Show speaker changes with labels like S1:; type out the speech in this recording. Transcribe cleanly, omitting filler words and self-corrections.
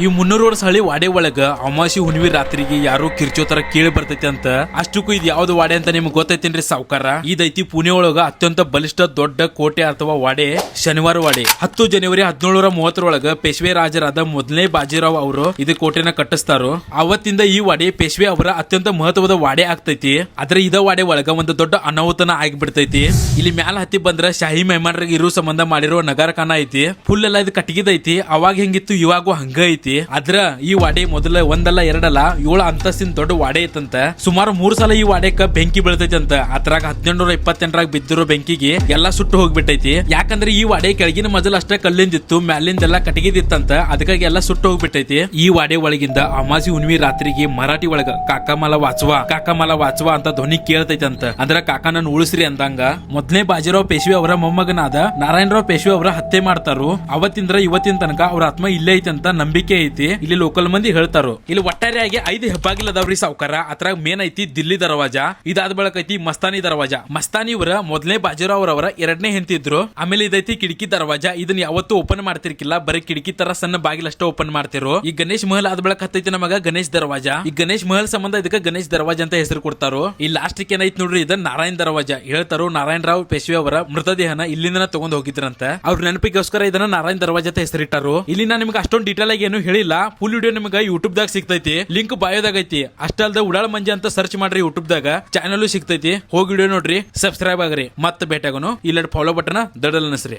S1: ಈ 300 ವರ್ಷ ಹಳಿ ವಾಡೆ ಒಳಗ ಅಮಾವಾಸ್ಯೆ ಹುಣ್ಣಿಮೆ ರಾತ್ರಿಗೆ ಯಾರೋ ಕಿರ್ಚೋ ತರ ಕೇಳಿ ಬರ್ತೈತಿ ಅಂತ. ಅಷ್ಟಕ್ಕೂ ಇದು ಯಾವ್ದು ವಾಡೆ ಅಂತ ನಿಮ್ಗೆ ಗೊತ್ತೈತೇನ್ರಿ ಸಾವ್ಕಾರ? ಇದೈತಿ ಪುಣೆ ಒಳಗ ಅತ್ಯಂತ ಬಲಿಷ್ಠ ದೊಡ್ಡ ಕೋಟೆ ಅಥವಾ ವಾಡೆ ಶನಿವಾರ ವಾಡೆ. 10 ಜನವರಿ 1730 ಪೇಶ್ವೆ ರಾಜರಾದ ಮೊದಲನೇ ಬಾಜಿರಾವ್ ಅವರು ಇದು ಕೋಟೆನ ಕಟ್ಟಿಸ್ತಾರೋ. ಅವತ್ತಿಂದ ಈ ವಾಡೆ ಪೇಶ್ವೆ ಅವರ ಅತ್ಯಂತ ಮಹತ್ವದ ವಾಡೆ ಆಗ್ತೈತಿ. ಆದ್ರೆ ಇದ ವಾಡೆ ಒಳಗ ಒಂದು ದೊಡ್ಡ ಅನಾಹುತನ ಆಗಿಬಿಡ್ತೈತಿ. ಇಲ್ಲಿ ಮ್ಯಾಲ ಹತ್ತಿ ಬಂದ್ರ ಶಾಹಿ ಮೆಹಮಾನರಿಗೆ ಇರೋ ಸಂಬಂಧ ಮಾಡಿರೋ ನಗರಖಾನ ಐತಿ. ಫುಲ್ ಎಲ್ಲ ಇದು ಕಟ್ಟಿಗೆದೈತಿ. ಅವಾಗ ಹೆಂಗಿತ್ತು ಇವಾಗೂ ಹಂಗ ಐತಿ. ಆದ್ರ ಈ ವಾಡೆ ಮೊದಲ ಒಂದಲ್ಲ ಎರಡಲ್ಲ 7 ಅಂತಸ್ತಿನ ದೊಡ್ಡ ವಾಡೆ ಐತಂತ. ಸುಮಾರು 3 ಸಲ ಈ ವಾಡೆಕ ಬೆಂಕಿ ಬೀಳ್ತೈತಿ ಅಂತ. ಅದ್ರಾಗ 1728 ಬಿದ್ದಿರೋ ಬೆಂಕಿಗೆ ಎಲ್ಲಾ ಸುಟ್ಟು ಹೋಗ್ಬಿಟ್ಟೈತಿ. ಯಾಕಂದ್ರೆ ಈ ವಾಡೆ ಕೆಳಗಿನ ಮಜಲ್ ಅಷ್ಟೇ ಕಲ್ಲಿಂದಿತ್ತು, ಮ್ಯಾಲಿಂದೆಲ್ಲ ಕಟ್ಟಿಗೆದಿತ್ತಂತ. ಅದಕ್ಕಾಗಿ ಎಲ್ಲ ಸುಟ್ಟು ಹೋಗ್ಬಿಟ್ಟೈತಿ. ಈ ವಾಡೆ ಒಳಗಿಂದ ಅಮಾಸಿ ಹುಣ್ಣಿಮೆ ರಾತ್ರಿಗೆ ಮರಾಠಿ ಒಳಗ ಕಾಕಮಾಲ ವಾಚವಾ ಅಂತ ಧ್ವನಿ ಕೇಳ್ತೈತಿ ಅಂತ. ಅಂದ್ರ ಕಾಕನನ್ನ ಉಳಿಸ್ರಿ ಅಂದಂಗ ಮೊದಲನೇ ಬಾಜಿರಾವ್ ಪೇಶ್ವೆ ಅವರ ಮೊಮ್ಮಗನಾದ ನಾರಾಯಣರಾವ್ ಪೇಶ್ವೆ ಅವರ ಹತ್ಯೆ ಮಾಡ್ತಾರೋ. ಅವತ್ತಿಂದ್ರ ಇವತ್ತಿನ ತನಕ ಅವ್ರ ಆತ್ಮ ಇಲ್ಲೇ ಐತಿ ಅಂತ ನಂಬಿಕೆ ಐತಿ. ಇಲ್ಲಿ ಲೋಕಲ್ ಮಂದಿ ಹೇಳ್ತಾರೋ. ಇಲ್ಲಿ ಒಟ್ಟಾರೆಯಾಗಿ 5 ಹೆಬ್ಬಾಗಿಲದವ್ರಿ ಸಾವ್ಕಾರ. ಅದ್ರಾಗ ಮೇನ್ ಐತಿ ದಿಲ್ಲಿ ದರ್ವಾಜಾ. ಇದಾದ ಬಳಕ ಐತಿ ಮಸ್ತಾನಿ ದರ್ವಾಜಾ. ಮಸ್ತಾನಿ ಅವರ ಮೊದಲನೇ ಬಾಜಿರಾವ್ ಅವರ 2ನೇ ಹೆಂಡತಿದ್ರು. ಆಮೇಲೆ ಇದೈತಿ ಕಿಟಕಿ ದರ್ವಾಜಾ. ಇದನ್ನ ಯಾವತ್ತೂ ಓಪನ್ ಮಾಡ್ತಿರ್ಕಿಲ್ಲ, ಬರೀ ಕಿಟಕಿ ತರ ಸಣ್ಣ ಬಾಗಿಲಷ್ಟೇ ಓಪನ್ ಮಾಡ್ತಿರೋ. ಈ ಗಣೇಶ್ ಮಹಲ್ ಆದ ಬಳಕ ಹತ್ತೈತಿ ನಮಗ ಗಣೇಶ್ ದರ್ವಾಜಾ. ಈ ಗಣೇಶ್ ಮಹಲ್ ಸಂಬಂಧ ಇದಕ್ಕೆ ಗಣೇಶ್ ದರ್ವಾಜಾ ಅಂತ ಹೆಸರು ಕೊಡ್ತಾರೋ. ಈ ಲಾಸ್ಟ್ ಏನೈತಿ ನೋಡ್ರಿ, ಇದ ನಾರಾಯಣ್ ದರ್ವಾಜಾ. ಹೇಳ್ತಾರೋ ನಾರಾಯಣರಾವ್ ಪೇಶ್ವೆ ಅವರ ಮೃತದೇಹನ ಇಲ್ಲಿಂದ ತಗೊಂಡ್ ಹೋಗಿದ್ರಂತ. ಅವ್ರ ನೆನಪಿಗೋಸ್ಕರ ಇದನ್ನ ನಾರಾಯಣ್ ದರ್ವಾಜಾ ಅಂತ ಹೆಸರಿಟ್ಟಾರೋ. ಇಲ್ಲಿ ನಾನು ನಿಮ್ಗೆ ಅಷ್ಟೊಂದು ಡೀಟೇಲ್ ಆಗಿ ಏನು ಹೇಳಿಲ್ಲ. ಫುಲ್ ವಿಡಿಯೋ ನಿಮ್ಗೆ ಯೂಟ್ಯೂಬ್ ದಾಗ ಸಿಗ್ತೈತಿ. ಲಿಂಕ್ ಬಾಯೋದಾಗ ಐತಿ. ಅಷ್ಟಲ್ದ ಉಡಾಳ ಮಂಜಿ ಅಂತ ಸರ್ಚ್ ಮಾಡ್ರಿ ಯೂಟ್ಯೂಬ್ ದಾಗ. ಚಾನಲ್ ಸಿಗ್ತೈತಿ. ಹೋಗಿ ವಿಡಿಯೋ ನೋಡ್ರಿ, ಸಬ್ಸ್ಕ್ರೈಬ್ ಆಗ್ರಿ. ಮತ್ತೆ ಭೇಟಿಯಾಗೋನು. ಇಲ್ಲ ಫಾಲೋ ಬಟನ್ ದಡಲ್ ಅನಸ್ರಿ.